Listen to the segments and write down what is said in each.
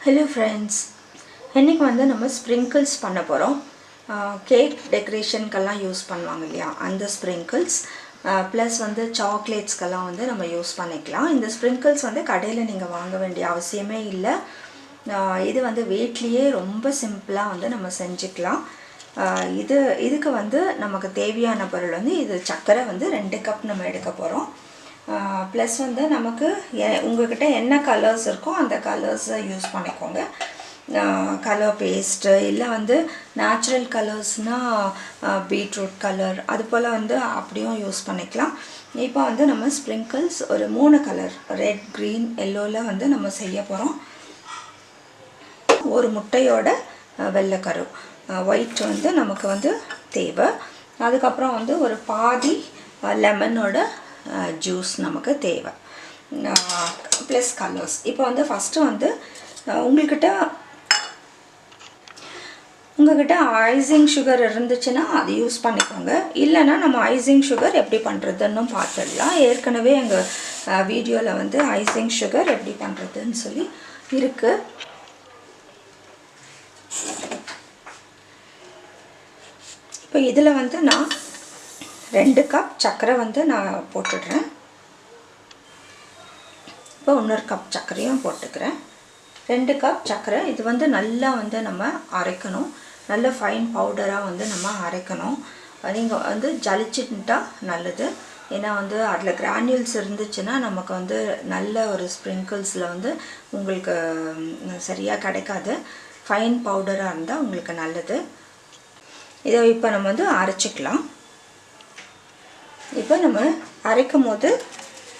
Hello friends, இன்னைக்கு வந்து நம்ம sprinkles பண்ண போறோம். கேக் டெக்கரேஷன்க்கெல்லாம் யூஸ் பண்ணுவாங்க இல்லையா அந்த sprinkles ப்ளஸ் வந்து சாக்லேட்ஸ்க்கெல்லாம் வந்து நம்ம யூஸ் பண்ணிக்கலாம். இந்த sprinkles வந்து கடையில் நீங்கள் வாங்க வேண்டிய அவசியமே இல்லை. இது வந்து வீட்லேயே ரொம்ப சிம்பிளாக வந்து நம்ம செஞ்சுக்கலாம். இதுக்கு வந்து நமக்கு தேவையான பொருள் வந்து இது சர்க்கரை வந்து 2 கப் நம்ம எடுக்க போகிறோம். ப்ளஸ் வந்து நமக்கு உங்கள்கிட்ட என்ன கலர்ஸ் இருக்கோ அந்த கலர்ஸை யூஸ் பண்ணிக்கோங்க. கலர் பேஸ்ட்டு இல்லை வந்து நேச்சுரல் கலர்ஸ்னால் பீட்ரூட் கலர் அது போல் வந்து அப்படியும் யூஸ் பண்ணிக்கலாம். இப்போ வந்து நம்ம ஸ்ப்ரிங்கிள்ஸ் ஒரு 3 கலர் ரெட், க்ரீன், எல்லோவில் வந்து நம்ம செய்ய போகிறோம். ஒரு முட்டையோட வெள்ளைக்கரு ஒயிட் வந்து நமக்கு வந்து தேவை. அதுக்கப்புறம் வந்து ஒரு பாதி லெமனோட ஜூஸ் நமக்கு தேவை, ப்ளஸ் கலர்ஸ். இப்போ வந்து ஃபஸ்ட்டு வந்து உங்கள்கிட்ட ஐசிங் சுகர் இருந்துச்சுன்னா அது யூஸ் பண்ணிக்கோங்க. இல்லைன்னா நம்ம ஐசிங் சுகர் எப்படி பண்ணுறதுன்னு பார்த்துடலாம். ஏற்கனவே எங்கள் வீடியோவில் வந்து ஐசிங் சுகர் எப்படி பண்ணுறதுன்னு சொல்லி இருக்குது. இப்போ இதில் வந்து நான் 2 கப் சர்க்கரை வந்து நான் போட்டுடுறேன். இப்போ இன்னொரு கப் சர்க்கரையும் போட்டுக்கிறேன். 2 கப் சர்க்கரை. இது வந்து நல்லா வந்து நம்ம அரைக்கணும், நல்ல ஃபைன் பவுடராக வந்து நம்ம அரைக்கணும். நீங்கள் வந்து ஜலிச்சுட்டா நல்லது. ஏன்னா வந்து அதில் கிரானியூல்ஸ் இருந்துச்சுன்னா நமக்கு வந்து நல்ல ஒரு ஸ்ப்ரிங்கிள்ஸில் வந்து உங்களுக்கு சரியாக கிடைக்காது. ஃபைன் பவுடராக இருந்தால் உங்களுக்கு நல்லது. இதை இப்போ நம்ம வந்து அரைச்சிக்கலாம். இப்போ நம்ம அரைக்கும் போது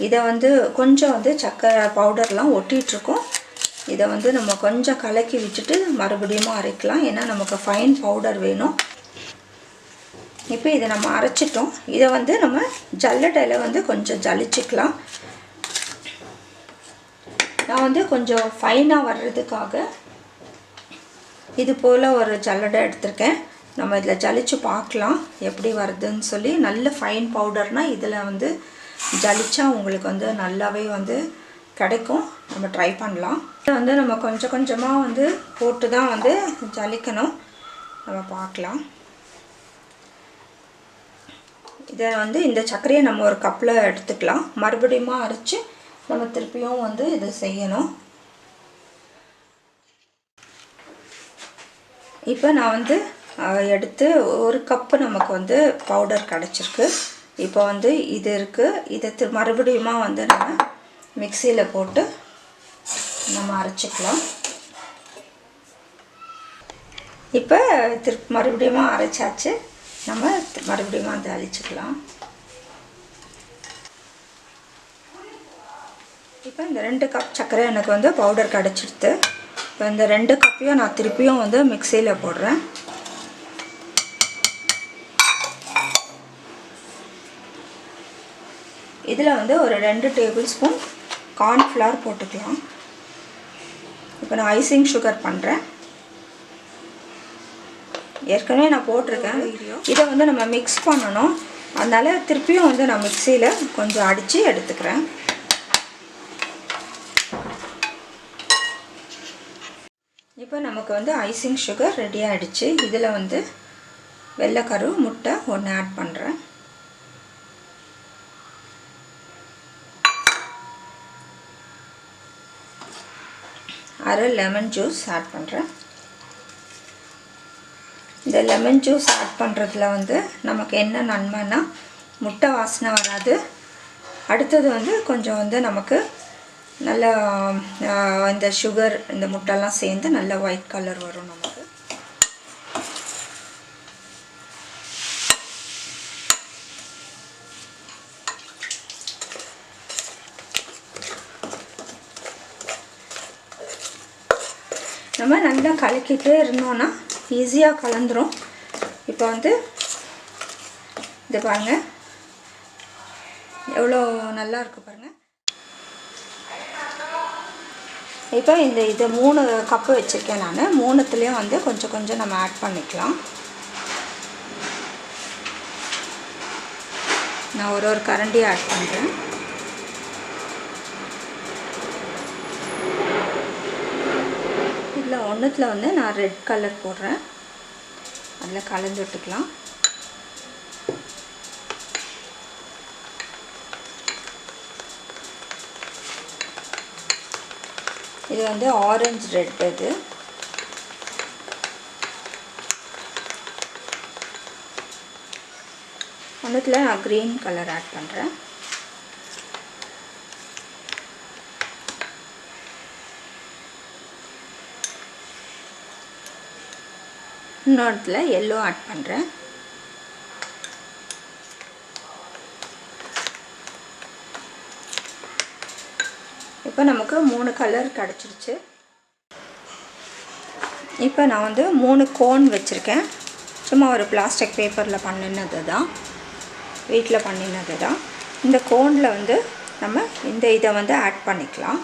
இதை வந்து கொஞ்சம் வந்து சர்க்கரை பவுடர்லாம் ஒட்டிகிட்ருக்கோம். இதை வந்து நம்ம கொஞ்சம் கலக்கி விட்டுட்டு மறுபடியும் அரைக்கலாம். ஏன்னா நமக்கு ஃபைன் பவுடர் வேணும். இப்போ இதை நம்ம அரைச்சிட்டோம். இதை வந்து நம்ம ஜல்லடையில் வந்து கொஞ்சம் ஜலிச்சிக்கலாம். நான் வந்து கொஞ்சம் ஃபைனாக வர்றதுக்காக இது போல் ஒரு ஜல்லடை எடுத்திருக்கேன். நம்ம இதில் ஜலிச்சு பார்க்கலாம் எப்படி வருதுன்னு சொல்லி. நல்ல ஃபைன் பவுடர்னால் இதில் வந்து ஜலிச்சா உங்களுக்கு வந்து நல்லாவே வந்து கிடைக்கும். நம்ம ட்ரை பண்ணலாம். இதை வந்து நம்ம கொஞ்சம் கொஞ்சமாக வந்து போட்டு தான் வந்து ஜலிக்கணும். நம்ம பார்க்கலாம். இதை வந்து இந்த சர்க்கரையை நம்ம ஒரு கப்பில் எடுத்துக்கலாம். மறுபடியும் அரைச்சி நம்ம திருப்பியும் வந்து இதை செய்யணும். இப்போ நான் வந்து எடுத்து ஒரு கப்பு நமக்கு வந்து பவுடர் கிடச்சிருக்கு. இப்போ வந்து இது இருக்குது. இதை மறுபடியும் வந்து நம்ம மிக்சியில் போட்டு நம்ம அரைச்சிக்கலாம். இப்போ மறுபடியும் அரைச்சாச்சு. நம்ம மறுபடியும் அதை அழிச்சிக்கலாம். இப்போ இந்த 2 கப் சர்க்கரை எனக்கு வந்து பவுடர் கிடச்சிடுது. இப்போ இந்த 2 கப்பையும் நான் திருப்பியும் வந்து மிக்சியில் போடுறேன். இதில் வந்து ஒரு 2 டேபிள் ஸ்பூன் கார்ன்ஃப்ளவர் போட்டுக்கலாம். இப்போ நான் ஐசிங் சுகர் பண்ணுறேன். ஏற்கனவே நான் போட்டிருக்கேன். இதை வந்து நம்ம மிக்ஸ் பண்ணணும். அதனால் திருப்பியும் வந்து நான் மிக்சியில் கொஞ்சம் அடித்து எடுத்துக்கிறேன். இப்போ நமக்கு வந்து ஐசிங் சுகர் ரெடி ஆகிடுச்சு. இதில் வந்து வெள்ளைக்கரு முட்டை 1 ஆட் பண்ணுறேன். அரை லெமன் ஜூஸ் ஆட் பண்ணுறேன். இந்த லெமன் ஜூஸ் ஆட் பண்ணுறதுல வந்து நமக்கு என்ன நன்மைன்னா முட்டை வாசனை வராது. அடுத்தது வந்து கொஞ்சம் வந்து நமக்கு நல்ல இந்த சுகர் இந்த முட்டைலாம் சேர்ந்து நல்ல ஒயிட் கலர் வரும் நமக்கு. நம்ம நல்லா கலக்கிட்டே இருந்தோன்னா ஈஸியாக கலந்துரும். இப்போ வந்து இது பாருங்கள் எவ்வளோ நல்லா இருக்குது பாருங்கள். இப்போ இது 3 கப்பு வச்சுருக்கேன் நான். 3த்துலேயும் வந்து கொஞ்சம் கொஞ்சம் நம்ம ஆட் பண்ணிக்கலாம். நான் ஒரு கரண்டி ஆட் பண்ணுறேன். இதில் ஒன்றுத்தில் வந்து நான் ரெட் கலர் போடுறேன். அதில் கலந்து விட்டுக்கலாம். இது வந்து ஆரஞ்சு ரெட். இது ஒன்றுத்தில் நான் க்ரீன் கலர் ஆட் பண்ணுறேன். இன்னொருத்தில் எல்லோ ஆட் பண்ணுறேன். இப்போ நமக்கு 3 கலர் கிடச்சிருச்சு. இப்போ நான் வந்து 3 கோன் வச்சுருக்கேன். சும்மா ஒரு பிளாஸ்டிக் பேப்பரில் பண்ணினது தான், வீட்டில் பண்ணினது தான். இந்த கோனில் வந்து நம்ம இந்த இதை வந்து ஆட் பண்ணிக்கலாம்.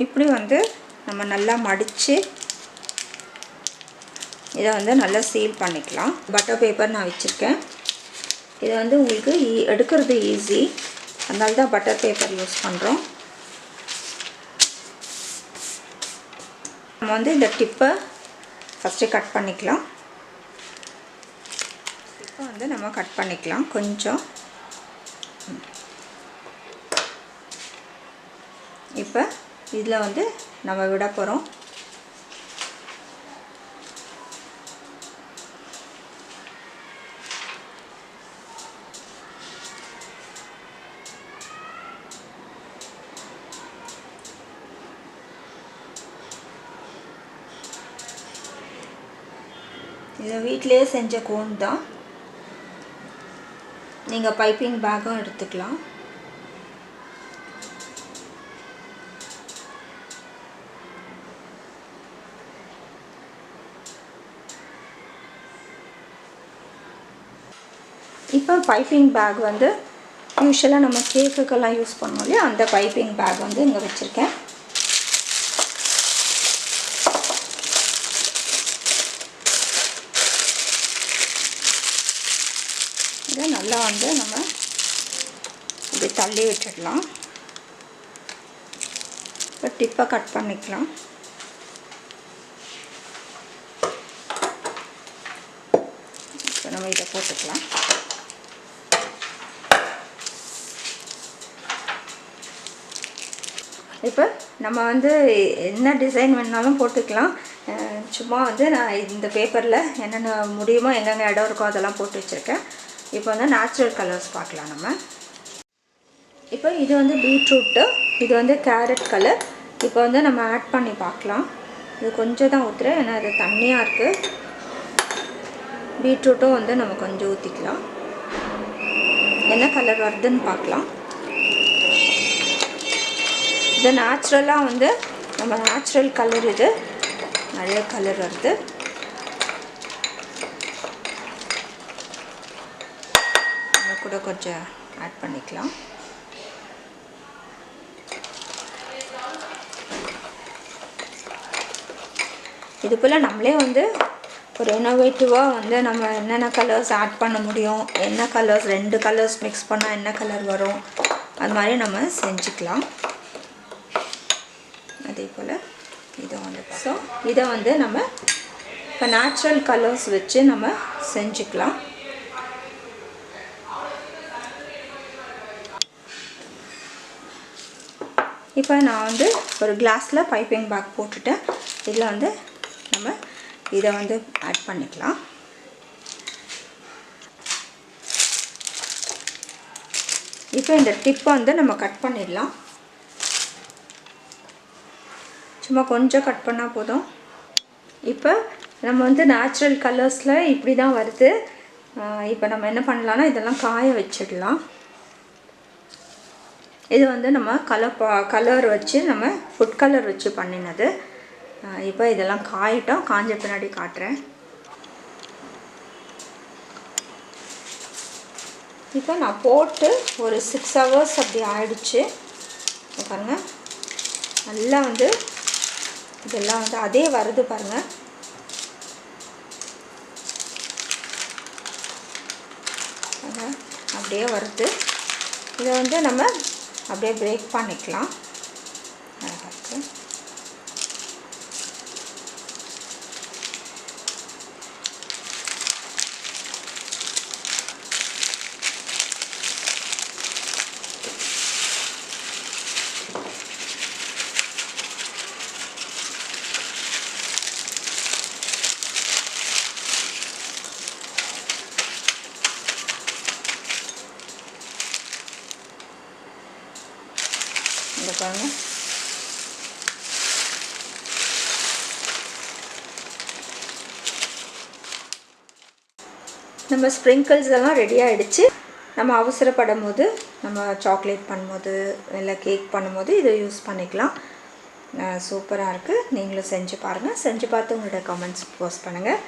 இப்படி வந்து நம்ம நல்லா மடித்து இதை வந்து நல்லா சீல் பண்ணிக்கலாம். பட்டர் பேப்பர் நான் வச்சுருக்கேன். இதை வந்து உங்களுக்கு எடுக்கிறது ஈஸி, அதனால தான் பட்டர் பேப்பர் யூஸ் பண்ணுறோம். நம்ம வந்து இந்த டிப்பை ஃபஸ்ட்டு கட் பண்ணிக்கலாம். இப்போ வந்து நம்ம கட் பண்ணிக்கலாம். கொஞ்சம் இப்போ இதில் வந்து நம்ம விட போகிறோம். இது வீட்டிலேயே செஞ்ச கோன் தான். நீங்கள் பைப்பிங் பேக்கும் எடுத்துக்கலாம். இப்போ பைப்பிங் பேக் வந்து யூஸ்வலாக நம்ம கேக்குக்கெல்லாம் யூஸ் பண்ணுவோம் இல்லையா, அந்த பைப்பிங் பேக் வந்து இங்கே வச்சுருக்கேன். இதை நல்லா வந்து நம்ம இப்படி தள்ளி விட்டுடலாம். இப்போ டிப்பை கட் பண்ணிக்கலாம். இப்போ நம்ம இதை போட்டுக்கலாம். இப்போ நம்ம வந்து என்ன டிசைன் வேணாலும் போட்டுக்கலாம். சும்மா வந்து நான் இந்த பேப்பரில் என்னென்ன முடியுமோ, எங்கெங்கே இடம் இருக்கோ அதெல்லாம் போட்டு வச்சுருக்கேன். இப்போ வந்து நேச்சுரல் கலர்ஸ் பார்க்கலாம் நம்ம. இப்போ இது வந்து பீட்ரூட்டு, இது வந்து கேரட் கலர். இப்போ வந்து நம்ம ஆட் பண்ணி பார்க்கலாம். இது கொஞ்சம் தான் ஊற்றுறேன், ஏன்னா அது தண்ணியாக இருக்குது. பீட்ரூட்டும் வந்து நம்ம கொஞ்சம் ஊற்றிக்கலாம். என்ன கலர் வருதுன்னு பார்க்கலாம். இது நேச்சுரலாக வந்து நம்ம நேச்சுரல் கலர், இது நிறைய கலர் வருது. நம்ம கூட கொஞ்சம் ஆட் பண்ணிக்கலாம். இது போல் நம்மளே வந்து ஒரு இன்னோவேட்டிவாக வந்து நம்ம என்னென்ன கலர்ஸ் ஆட் பண்ண முடியும், என்ன கலர்ஸ் 2 கலர்ஸ் மிக்ஸ் பண்ணால் என்ன கலர் வரும், அது மாதிரி நம்ம செஞ்சுக்கலாம். அதே போல் இதை வந்து இதை வந்து நம்ம இப்போ நேச்சுரல் கலர்ஸ் வச்சு நம்ம செஞ்சுக்கலாம். இப்போ நான் வந்து ஒரு கிளாஸில் பைப்பிங் பேக் போட்டுட்டேன். இதில் வந்து நம்ம இதை வந்து ஆட் பண்ணிக்கலாம். இப்போ இந்த டிப்பை வந்து நம்ம கட் பண்ணிடலாம். சும்மா கொஞ்சம் கட் பண்ணால் போதும். இப்போ நம்ம வந்து நேச்சுரல் கலர்ஸில் இப்படி தான் வருது. இப்போ நம்ம என்ன பண்ணலான்னா இதெல்லாம் காய வச்சிடலாம். இது வந்து நம்ம கலர் வச்சு நம்ம ஃபுட் கலர் வச்சு பண்ணினது. இப்போ இதெல்லாம் காயிட்டோம், காஞ்ச பின்னாடி காட்டுறேன். இப்போ நான் போட்டு ஒரு 6 hours அப்படி ஆயிடுச்சு. பாருங்கள், நல்லா வந்து இதெல்லாம் வந்து அதே வருது பாருங்கள். அப்படியே வருது. இதை வந்து நம்ம அப்படியே பிரேக் பண்ணிக்கலாம். இந்த பாருங்க. நம்ம ஸ்ப்ரிங்கிள்ஸ் எல்லாம் ரெடி ஆகிடுச்சு. நம்ம அவசரப்படும் போது நம்ம சாக்லேட் பண்ணும்போது இல்லை கேக் பண்ணும்போது இதை யூஸ் பண்ணிக்கலாம். சூப்பராக இருக்குது. நீங்களும் செஞ்சு பாருங்கள். செஞ்சு பார்த்து உங்களோட கமெண்ட்ஸ் போஸ்ட் பண்ணுங்கள்.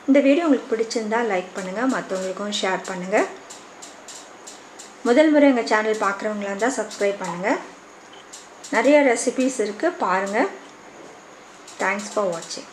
இந்த வீடியோ உங்களுக்கு பிடிச்சிருந்தால் லைக் பண்ணுங்கள், மற்றவங்களுக்கும் ஷேர் பண்ணுங்கள். முதல் முறை எங்கள் சேனல் பார்க்குறவங்களா இருந்தால் சப்ஸ்கிரைப் பண்ணுங்கள். நிறைய ரெசிபீஸ் இருக்குது, பாருங்கள். தேங்க்ஸ் ஃபார் வாட்சிங்.